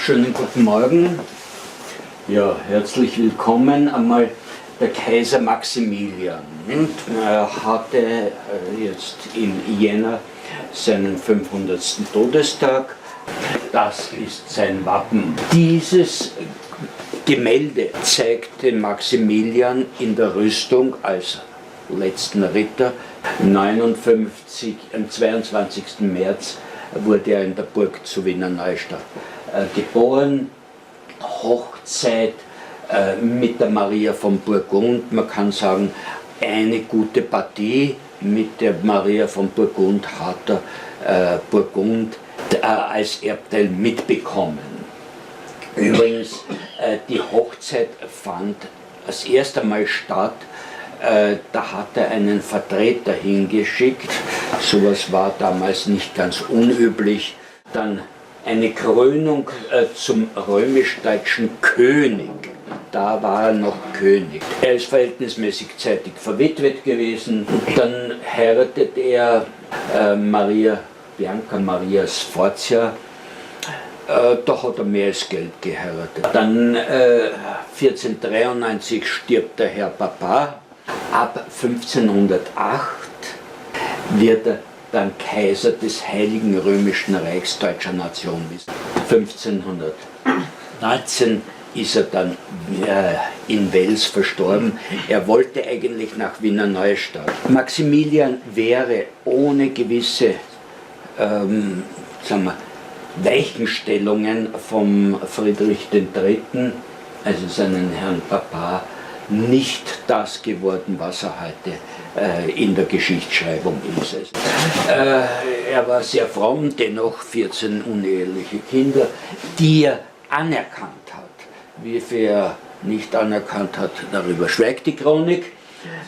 Schönen guten Morgen. Ja, herzlich willkommen. Einmal der Kaiser Maximilian. Er hatte jetzt im Jänner seinen 500. Todestag. Das ist sein Wappen. Dieses Gemälde zeigt den Maximilian in der Rüstung als letzten Ritter. Am 22. März wurde er in der Burg zu Wiener Neustadt geboren. Hochzeit mit der Maria von Burgund. Man kann sagen, eine gute Partie mit der Maria von Burgund hat er Burgund als Erbteil mitbekommen. Übrigens, die Hochzeit fand das erste Mal statt. Da hat er einen Vertreter hingeschickt. Sowas war damals nicht ganz unüblich. Dann eine Krönung zum römisch-deutschen König. Da war er noch König. Er ist verhältnismäßig zeitig verwitwet gewesen. Dann heiratet er Bianca Maria Sforza. Da hat er mehr als Geld geheiratet. Dann 1493 stirbt der Herr Paar. Ab 1508 wird er dann Kaiser des Heiligen Römischen Reichs deutscher Nation. 1519 ist er dann in Wels verstorben. Er wollte eigentlich nach Wiener Neustadt. Maximilian wäre ohne gewisse Weichenstellungen vom Friedrich III., also seinen Herrn Papa, nicht das geworden, was er heute in der Geschichtsschreibung ist. Er war sehr fromm, dennoch 14 uneheliche Kinder, die er anerkannt hat. Wie viel er nicht anerkannt hat, darüber schweigt die Chronik.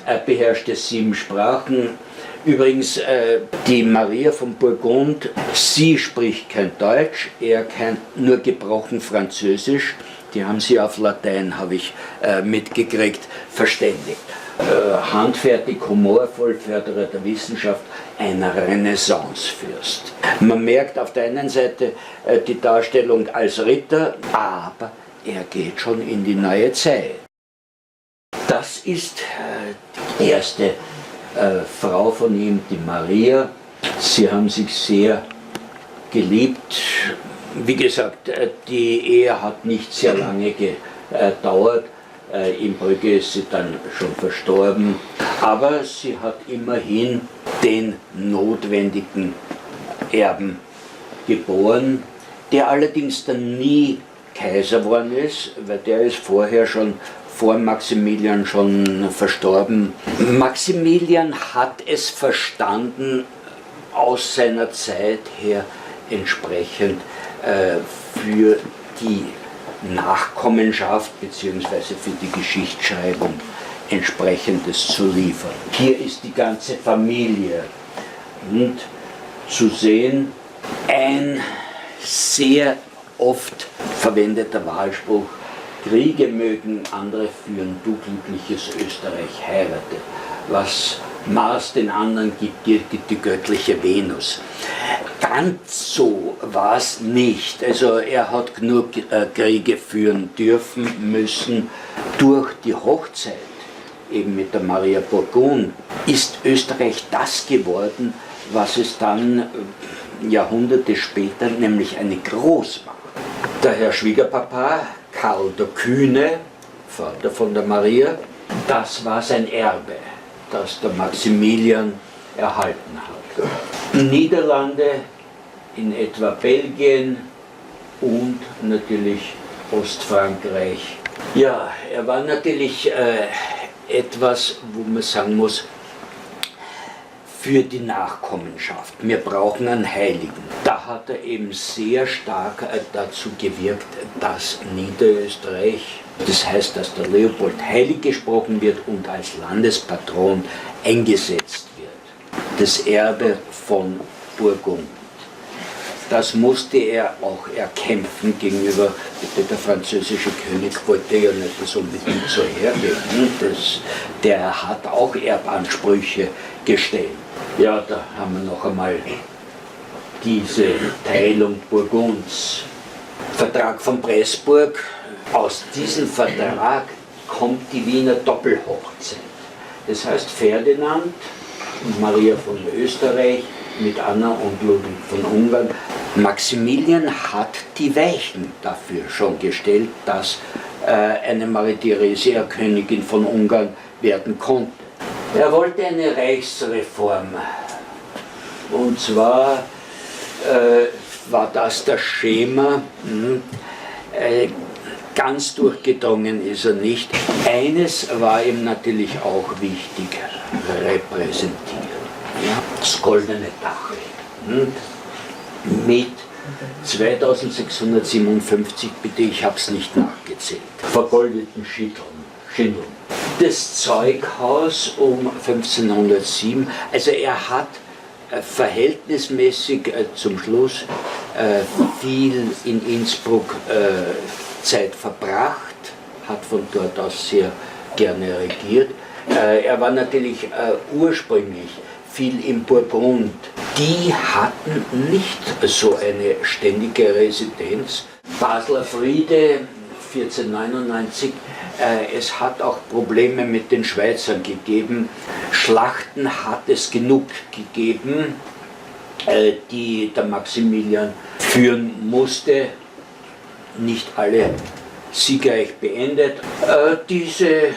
Er beherrschte 7 Sprachen. Übrigens, die Maria von Burgund, sie spricht kein Deutsch, er kennt nur gebrochen Französisch. Die haben sie auf Latein, habe ich mitgekriegt, verständigt. Handfertig, humorvoll, Förderer der Wissenschaft, ein Renaissancefürst. Man merkt auf der einen Seite die Darstellung als Ritter, aber er geht schon in die neue Zeit. Das ist die erste Frau von ihm, die Maria. Sie haben sich sehr geliebt. Wie gesagt, die Ehe hat nicht sehr lange gedauert. In Brügge ist sie dann schon verstorben. Aber sie hat immerhin den notwendigen Erben geboren, der allerdings dann nie Kaiser geworden ist, weil der ist vorher schon vor Maximilian schon verstorben. Maximilian hat es verstanden, aus seiner Zeit her entsprechend für die Nachkommenschaft bzw. für die Geschichtsschreibung entsprechendes zu liefern. Hier ist die ganze Familie und zu sehen, ein sehr oft verwendeter Wahlspruch: Kriege mögen andere führen, du glückliches Österreich heirate. Was Mars den anderen gibt, gibt die göttliche Venus. Ganz so war es nicht. Also er hat genug Kriege führen dürfen, müssen. Durch die Hochzeit, eben mit der Maria Burgund, ist Österreich das geworden, was es dann Jahrhunderte später, nämlich eine Großmacht. Der Herr Schwiegerpapa, Karl der Kühne, Vater von der Maria, das war sein Erbe, das der Maximilian erhalten hat. Niederlande, in etwa Belgien und natürlich Ostfrankreich. Ja, er war natürlich etwas, wo man sagen muss, für die Nachkommenschaft. Wir brauchen einen Heiligen. Da hat er eben sehr stark dazu gewirkt, dass Niederösterreich, das heißt, dass der Leopold heilig gesprochen wird und als Landespatron eingesetzt wird. Das Erbe von Burgund. Das musste er auch erkämpfen gegenüber, der französische König wollte ja nicht das unbedingt so hergeben. Der hat auch Erbansprüche gestellt. Ja, da haben wir noch einmal diese Teilung Burgunds. Vertrag von Pressburg. Aus diesem Vertrag kommt die Wiener Doppelhochzeit. Das heißt, Ferdinand und Maria von Österreich mit Anna und Ludwig von Ungarn. Maximilian hat die Weichen dafür schon gestellt, dass eine Maria Theresia Königin von Ungarn werden konnte. Er wollte eine Reichsreform. Und zwar war das Schema. Ganz durchgedrungen ist er nicht. Eines war ihm natürlich auch wichtig, repräsentieren. Ja, das goldene Dach. Mit 2657, bitte, ich habe es nicht nachgezählt, vergoldeten Schindeln. Das Zeughaus um 1507, also er hat verhältnismäßig zum Schluss viel in Innsbruck Zeit verbracht, hat von dort aus sehr gerne regiert. Er war natürlich ursprünglich viel im Burgund. Die hatten nicht so eine ständige Residenz. Basler Friede 1499, es hat auch Probleme mit den Schweizern gegeben. Schlachten hat es genug gegeben, die der Maximilian führen musste. Nicht alle siegreich beendet. Dieser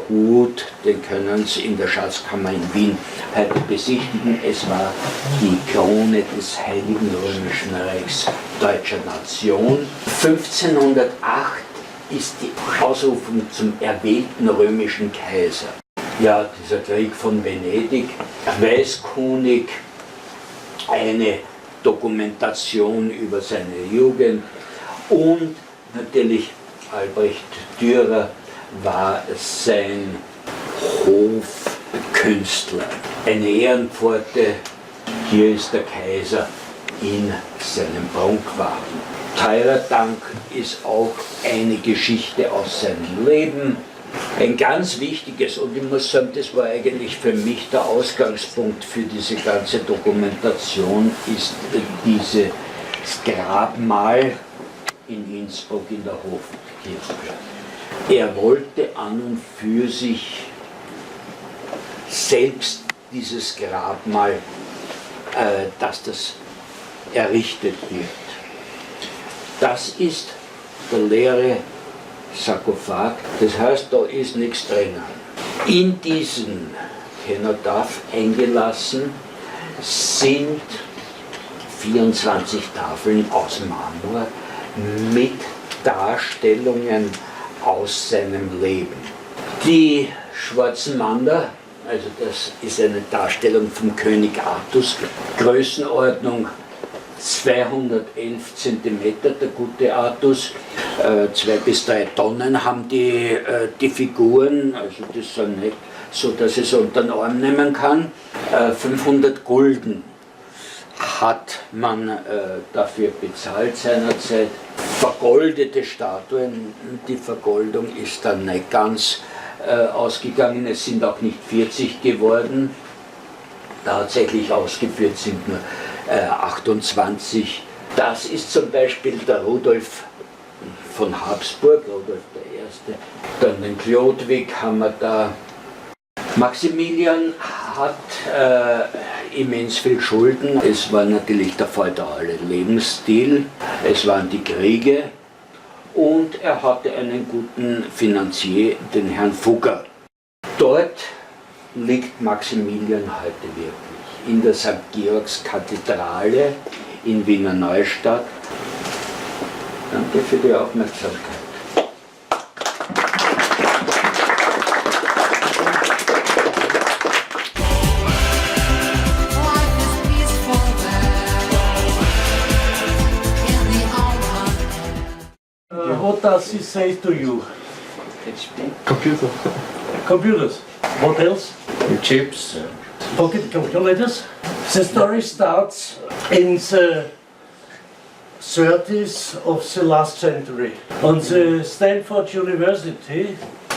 Hut, den können Sie in der Schatzkammer in Wien heute besichtigen. Es war die Krone des Heiligen Römischen Reichs deutscher Nation. 1508 ist die Ausrufung zum erwählten römischen Kaiser. Ja, dieser Krieg von Venedig, Weißkönig, eine Dokumentation über seine Jugend und natürlich Albrecht Dürer war sein Hofkünstler. Eine Ehrenpforte, hier ist der Kaiser in seinem Prunkwagen. Teurer Dank ist auch eine Geschichte aus seinem Leben. Ein ganz wichtiges, und ich muss sagen, das war eigentlich für mich der Ausgangspunkt für diese ganze Dokumentation, ist dieses Grabmal in Innsbruck in der Hofkirche. Er wollte an und für sich selbst dieses Grabmal, dass das errichtet wird. Das ist der leere Sarkophag, das heißt, da ist nichts drinnen. In diesen Kenotaph eingelassen sind 24 Tafeln aus Marmor mit Darstellungen aus seinem Leben. Die schwarzen Mander, also das ist eine Darstellung vom König Artus, Größenordnung 211 cm, der gute Artus, 2 bis 3 Tonnen haben die Figuren, also das ist nicht so, dass ich es unter den Arm nehmen kann. 500 Gulden hat man dafür bezahlt seinerzeit. Vergoldete Statuen, die Vergoldung ist dann nicht ganz ausgegangen, es sind auch nicht 40 geworden. Tatsächlich ausgeführt sind nur 28. Das ist zum Beispiel der Rudolf von Habsburg, Rudolf I. Dann den Chlodwig haben wir da. Maximilian hat immens viel Schulden. Es war natürlich der feudale Lebensstil, es waren die Kriege und er hatte einen guten Finanzier, den Herrn Fugger. Dort liegt Maximilian heute wirklich, in der St. Georgs Kathedrale in Wiener Neustadt. Danke für die Aufmerksamkeit. What does he say to you? Computer. Computers. What else? Chips. Pocket calculators. The story starts in the 30s of the last century. On the Stanford University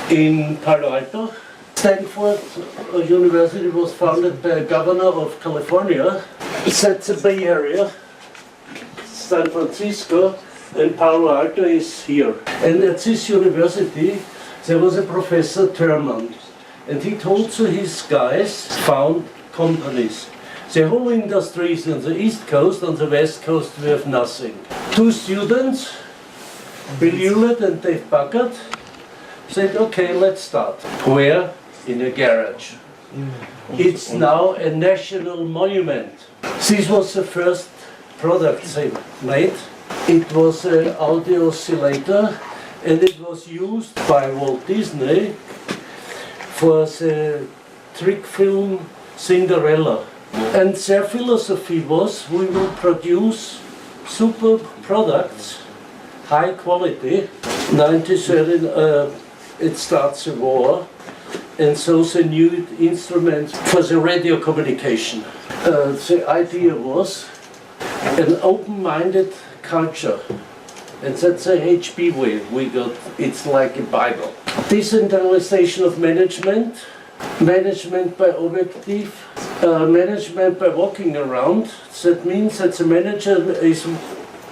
in Palo Alto. Stanford University was founded by a governor of California. That's the Bay Area, San Francisco, and Palo Alto is here. And at this university, there was a Professor Thurman, and he told to his guys, found companies. The whole industry is on the East Coast, on the West Coast we have nothing. Two students, Bill Hewlett and Dave Bucket, said, okay, let's start. Where? In a garage. It's now a national monument. This was the first product they made. It was an audio oscillator, and it was used by Walt Disney for the trick film Cinderella. And their philosophy was, we will produce super products, high quality. 1930, it starts a war, and so the new instruments for the radio communication. The idea was an open-minded culture, and that's a HB way we got. It's like a Bible. Decentralization of management, management by objective, management by walking around. That means that the manager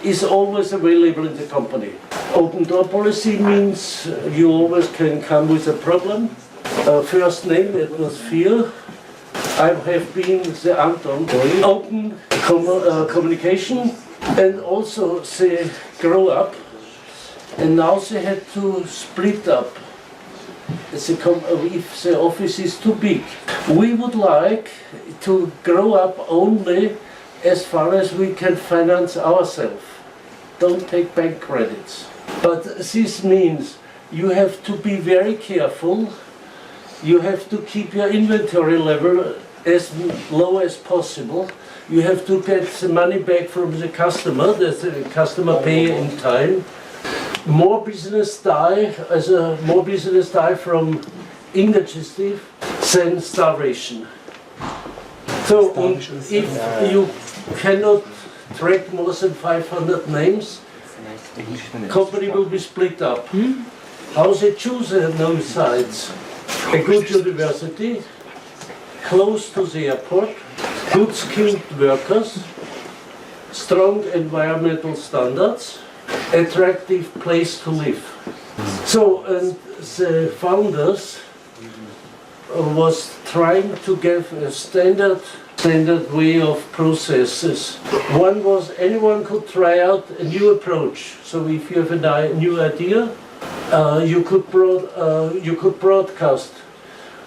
is always available in the company. Open door policy means you always can come with a problem. First name, atmosphere. I have been the Anton. Open communication, and also they grow up, and now they had to split up if the office is too big. We would like to grow up only as far as we can finance ourselves. Don't take bank credits. But this means you have to be very careful. You have to keep your inventory level as low as possible. You have to get the money back from the customer, that the customer pay in time. More business die from indigestive than starvation. So if you cannot track more than 500 names, company will be split up. How they choose no sites? A good university, close to the airport, good skilled workers, strong environmental standards, attractive place to live. So, and the founders was trying to give a standard way of processes. One was anyone could try out a new approach. So if you have a new idea, you could broadcast.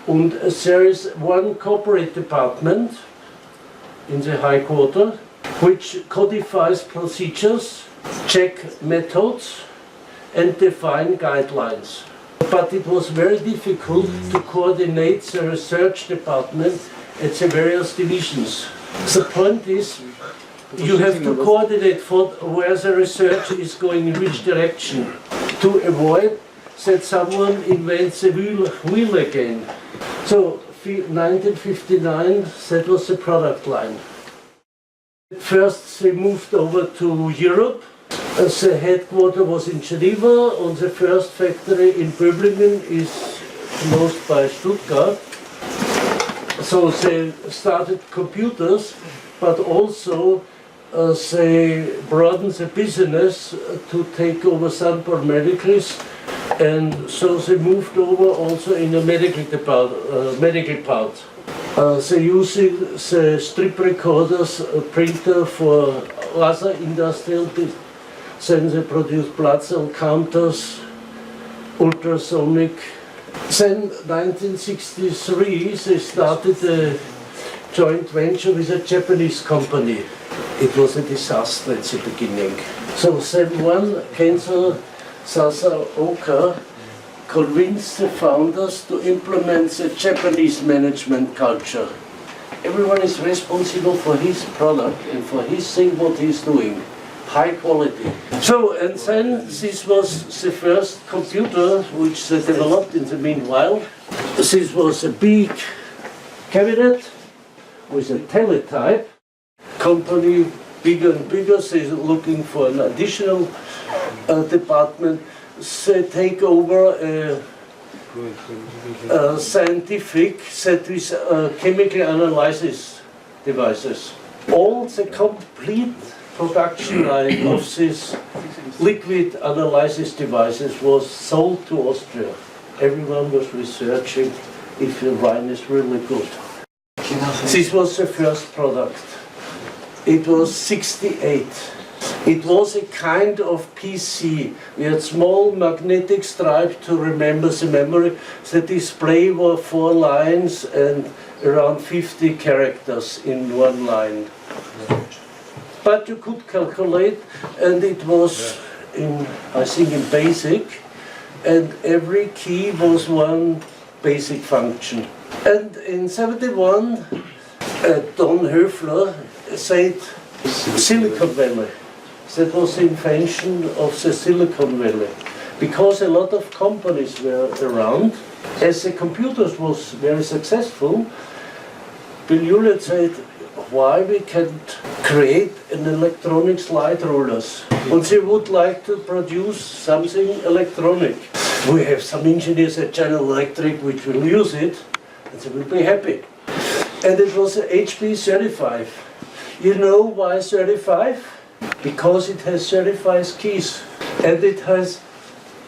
And there is one corporate department in the high quarter which codifies procedures, check methods, and define guidelines. But it was very difficult to coordinate the research department at the various divisions. The point is, you have to coordinate for where the research is going, in which direction, to avoid that someone invents a wheel again. So, 1959, that was the product line. First, they moved over to Europe. The headquarters was in Geneva, and the first factory in Böblingen is close by Stuttgart. So they started computers, but also they broadened the business to take over sample medicals, and so they moved over also in the medical part. They using the strip recorders, printer for other industrial business. Then they produced blood cell counters, ultrasonic. Then 1963 they started a joint venture with a Japanese company. It was a disaster at the beginning. So then one, Kaiser Sasaoka, convinced the founders to implement the Japanese management culture. Everyone is responsible for his product and for his thing, what he's doing. High quality. So, and then this was the first computer which they developed in the meanwhile. This was a big cabinet with a teletype. Company bigger and bigger, they're looking for an additional department. They take over a scientific set with chemical analysis devices. All the complete production line of these liquid analysis devices was sold to Austria. Everyone was researching if the wine is really good. This was the first product. It was 68. It was a kind of PC. We had small magnetic stripe to remember the memory. The display were 4 lines and around 50 characters in one line. But you could calculate, and it was I think in BASIC, and every key was one basic function. And in 71, Don Höfler said Silicon Valley. That was the invention of the Silicon Valley. Because a lot of companies were around, as the computers was very successful, Bill Hewlett said, why we can't create an electronic slide rulers? And they would like to produce something electronic. We have some engineers at General Electric which will use it, and they will be happy. And it was a HP 35. You know why 35? Because it has 35 keys. And it has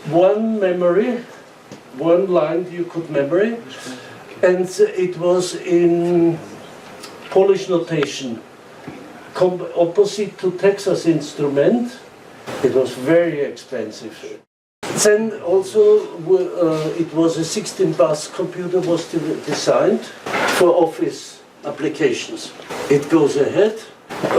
one memory, one line you could memory, and it was in Polish notation, opposite to Texas Instrument. It was very expensive. Then also it was a 16-bus computer was designed for office applications. It goes ahead.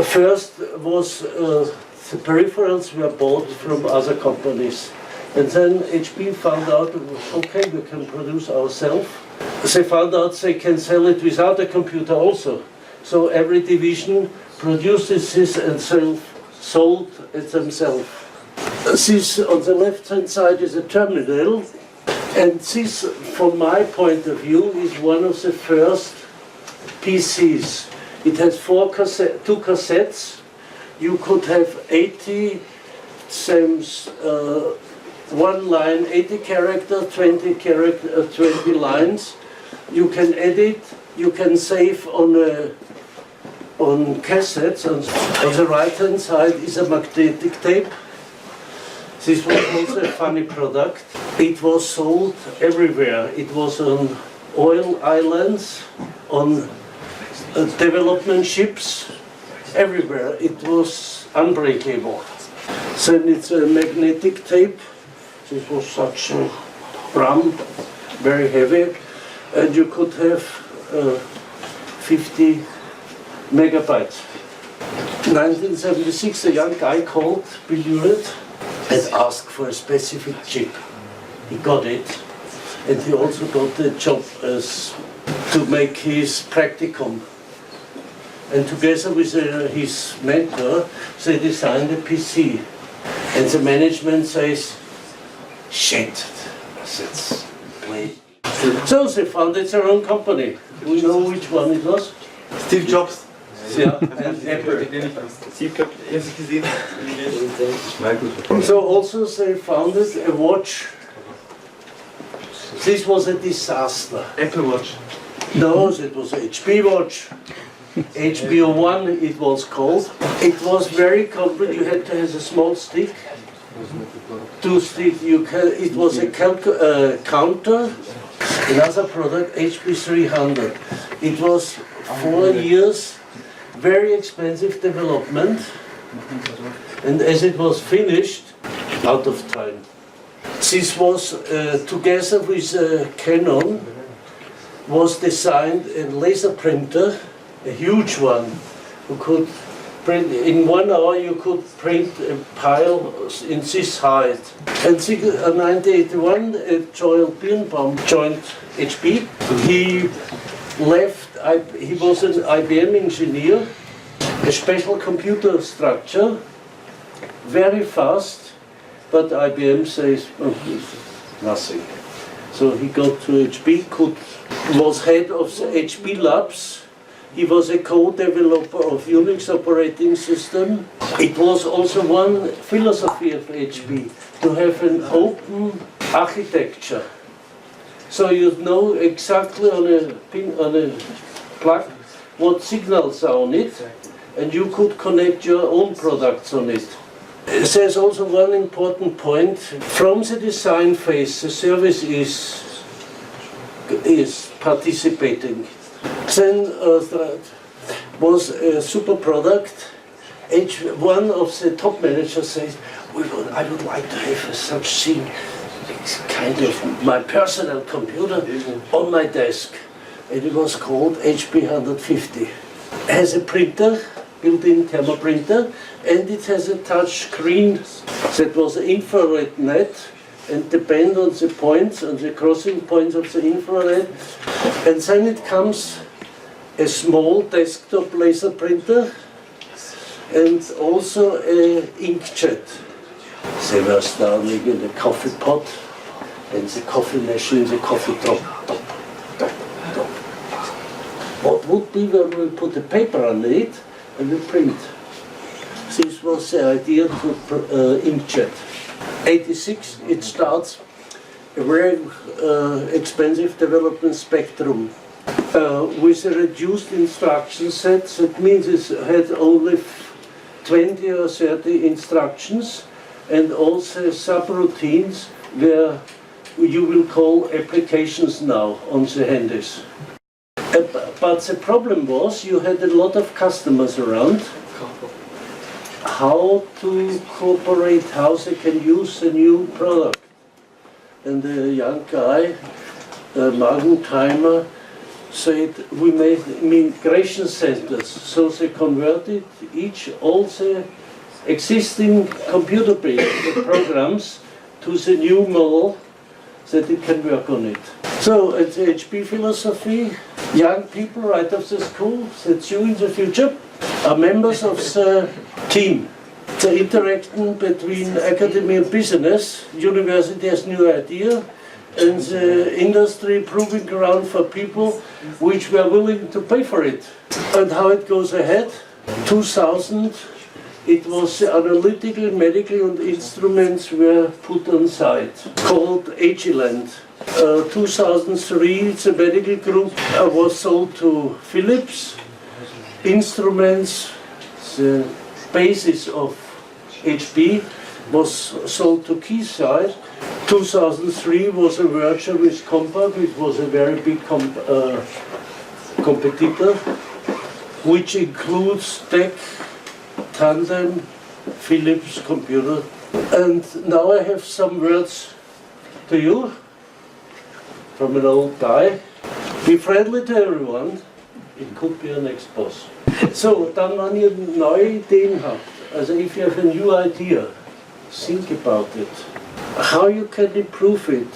First was the peripherals were bought from other companies. And then HP found out, okay, we can produce ourselves. They found out they can sell it without a computer also. So every division produces this and sold it themselves. This on the left-hand side is a terminal, and this, from my point of view, is one of the first PCs. It has 2 cassettes. You could have 80 one line, 80 characters, 20 lines. You can edit. You can save on cassettes. On the right-hand side is a magnetic tape. This was also a funny product. It was sold everywhere. It was on oil islands, on development ships, everywhere. It was unbreakable. Then it's a magnetic tape. This was such a drum, very heavy, and you could have 50 megabytes. 1976, a young guy called Bill Hewlett and asked for a specific chip. He got it, and he also got the job to make his practicum. And together with his mentor, they designed a PC. And the management says, shit, let's play. So they founded their own company. Do we know which one it was? Steve Jobs. Yeah, and Apple. So also they founded a watch. This was a disaster. Apple Watch. No, it was an HP watch. HBO1 it was called. It was very complex. You had to have a small stick. 2 sticks. It was a counter. Another product, HP 300. It was 4 years, very expensive development. And as it was finished, out of time. This was together with Canon. Was designed a laser printer, a huge one, who could print, in 1 hour you could print a pile in this height. And in 1981, Joel Birnbaum joined HP. He left, he was an IBM engineer, a special computer structure, very fast, but IBM says, oh, nothing. So he got to HP, was head of the HP labs. He was a co-developer of Unix operating system. It was also one philosophy of HP, to have an open architecture. So you know exactly on a plug what signals are on it, and you could connect your own products on it. There's also one important point. From the design phase, the service is participating. Then that was a super product. One of the top managers says, I would like to have such thing, it's kind of my personal computer on my desk. And it was called HP 150. It has a printer, built-in thermoprinter, and it has a touch screen that was an infrared net, and depend on the points, on the crossing points of the infrared. And then it comes a small desktop laser printer and also an inkjet. They were standing in the coffee pot and the coffee machine, the coffee top. What would be when we put the paper on it and we print? This was the idea to inkjet. 86, it starts a very expensive development spectrum with a reduced instruction set. That means it had only 20 or 30 instructions, and also subroutines where you will call applications now on the handys. But the problem was you had a lot of customers around. How to cooperate, how they can use a new product. And the young guy, Magentimer, said we made migration centers. So they converted all the existing computer-based programs to the new model that it can work on it. So at the HP philosophy, young people right off the school, that's you in the future, are members of the team. The interaction between academy and business, university has new idea, and the industry proving ground for people which were willing to pay for it. And how it goes ahead, 2000, it was analytical, medical and instruments were put on site, called Agilent. 2003, the medical group was sold to Philips. Instruments, the basis of HP, was sold to Kaiser. 2003 was a merger with Compaq, which was a very big competitor, which includes Tech, Tandem, Philips Computer. And now I have some words to you from an old guy. Be friendly to everyone. It could be your next boss. So, dann, wenn ihr neue Ideen habt, also if you have a new idea, think about it. How you can improve it,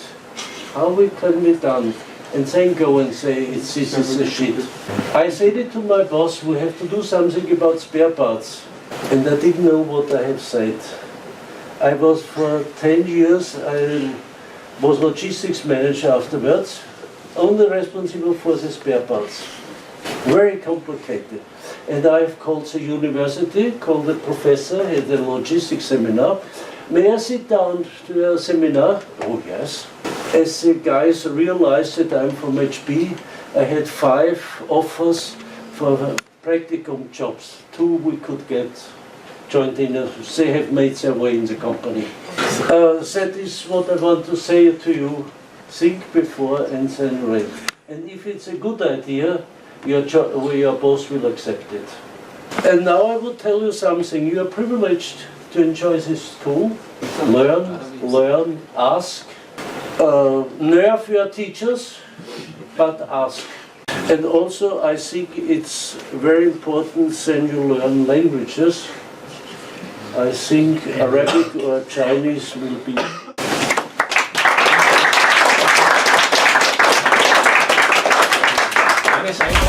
how it can be done, and then go and say, this is a shit. I said it to my boss, we have to do something about spare parts. And I didn't know what I have said. I was for 10 years, I was logistics manager afterwards, only responsible for the spare parts. Very complicated. And I've called the university, called the professor at the logistics seminar. May I sit down to a seminar? Oh yes. As the guys realized that I'm from HP, I had 5 offers for practicum jobs. 2 we could get joined in, they have made their way in the company. That is what I want to say to you. Think before and then read. And if it's a good idea, your boss will accept it. And now I will tell you something. You are privileged to enjoy this school. Learn, ask. Nerve your teachers, but ask. And also I think it's very important when you learn languages. I think Arabic or Chinese will be Eine Seite